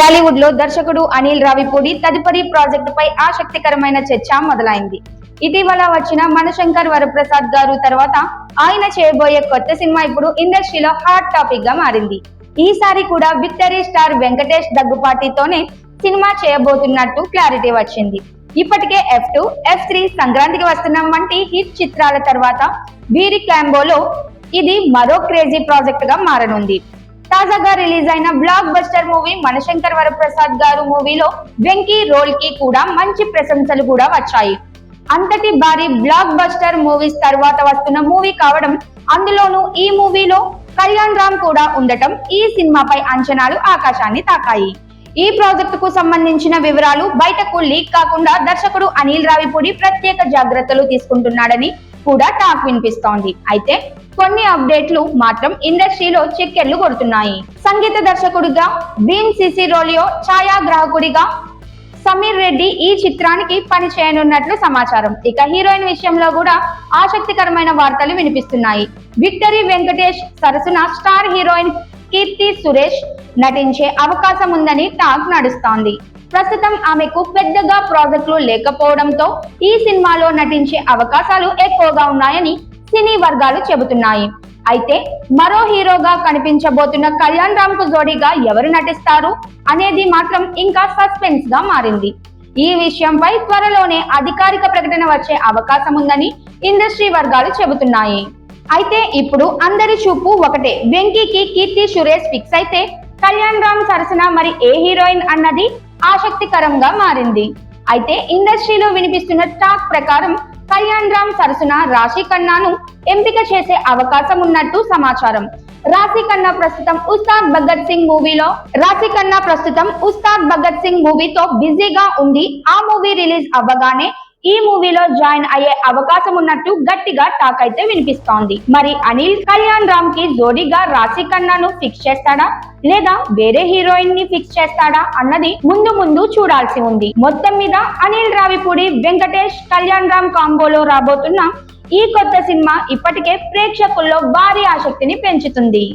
టాలీవుడ్ లో దర్శకుడు అనిల్ రావిపూడి తదుపరి ప్రాజెక్టు పై ఆసక్తికరమైన చర్చ మొదలైంది. ఇటీవల వచ్చిన మనశంకర్ వరప్రసాద్ గారు తర్వాత ఆయన చేయబోయే కొత్త సినిమా ఇప్పుడు ఇండస్ట్రీలో హాట్ టాపిక్ గా మారింది. ఈసారి కూడా విక్టరీ స్టార్ వెంకటేష్ దగ్గుపాటితోనే సినిమా చేయబోతున్నట్టు క్లారిటీ వచ్చింది. ఇప్పటికే F2, F3 సంక్రాంతికి వస్తున్నాం వంటి హిట్ చిత్రాల తర్వాత వీరి క్యాంబోలో ఇది మరో క్రేజీ ప్రాజెక్ట్ గా మారనుంది. తాజాగా రిలీజ్ అయిన block buster movie Manashankar Varaprasad గారు మూవీలో వెంకీ రోల్ కి కూడా మంచి ప్రశంసలు కూడా వచ్చాయి. అంతటి భారీ బ్లాక్ బస్టర్ మూవీస్ తర్వాత వస్తున్న మూవీ కావడం, అందులోనూ ఈ మూవీలో కళ్యాణ్ రామ్ కూడా ఉండటం ఈ సినిమాపై అంచనాలు ఆకాశాన్ని తాకాయి. ఈ ప్రాజెక్టుకు సంబంధించిన వివరాలు బయటకు లీక్ కాకుండా దర్శకుడు అనిల్ రావిపూడి ప్రత్యేక జాగ్రత్తలు తీసుకుంటున్నాడని కూడా టాక్ వినిపిస్తోంది. అయితే కొన్ని అప్డేట్లు మాత్రం ఇండస్ట్రీలో చిక్కెళ్లు కొడుతున్నాయి. సంగీత దర్శకుడిగా భీమ్ సిసిరోలియో, ఛాయాగ్రాహకుడిగా సమీర్ రెడ్డి ఈ చిత్రానికి పని చేయనున్నట్లు సమాచారం. ఇక హీరోయిన్ విషయంలో కూడా ఆసక్తికరమైన వార్తలు వినిపిస్తున్నాయి. విక్టరీ వెంకటేష్ సరసన స్టార్ హీరోయిన్ కీర్తి సురేష్ నటించే అవకాశం ఉందని టాక్ నడుస్తోంది. ప్రస్తుతం ఆమెకు పెద్దగా ప్రాజెక్టులు లేకపోవడంతో ఈ సినిమాలో నటించే అవకాశాలు ఎక్కువగా ఉన్నాయని సినీ వర్గాలు చెబుతున్నాయి. అయితే మరో హీరోగా కనిపించబోతున్న కళ్యాణ్ రామ్ కు జోడీగా ఎవరు నటిస్తారు అనేది మాత్రం ఇంకా సస్పెన్స్ గా మారింది. ఈ విషయంపై త్వరలోనే అధికారిక ప్రకటన వచ్చే అవకాశం ఉందని ఇండస్ట్రీ వర్గాలు చెబుతున్నాయి. అయితే ఇప్పుడు అందరి చూపు ఒకటే, వెంకీకి కీర్తి సురేష్ ఫిక్స్ అయితే కళ్యాణ్ రామ్ సరసన మరి ఏ హీరోయిన్ అన్నది ఆసక్తికరంగా మారింది. అయితే ఇండస్ట్రీలో వినిపిస్తున్న టాక్ ప్రకారం కళ్యాణ్ రామ్ సరసన రాశి ఖన్నాను ఎంపిక చేసే అవకాశం ఉన్నట్టు సమాచారం. రాశి ఖన్నా ప్రస్తుతం ఉస్తాద్ భగత్ సింగ్ మూవీతో బిజీగా ఉంది. ఆ మూవీ రిలీజ్ అవ్వగానే ఈ మూవీలో జాయిన్ అయ్యే అవకాశం ఉన్నట్టు గట్టిగా టాక్ అయితే వినిపిస్తోంది. మరి అనిల్ కళ్యాణ్ రామ్ కి జోడీగా రాశి ఖన్నాను ఫిక్స్ చేస్తాడా లేదా వేరే హీరోయిన్ ని ఫిక్స్ చేస్తాడా అన్నది ముందు చూడాల్సి ఉంది. మొత్తం మీద అనిల్ రావిపూడి, వెంకటేష్, కళ్యాణ్ రామ్ కాంబోలో రాబోతున్న ఈ కొత్త సినిమా ఇప్పటికే ప్రేక్షకుల్లో భారీ ఆసక్తిని పెంచుతుంది.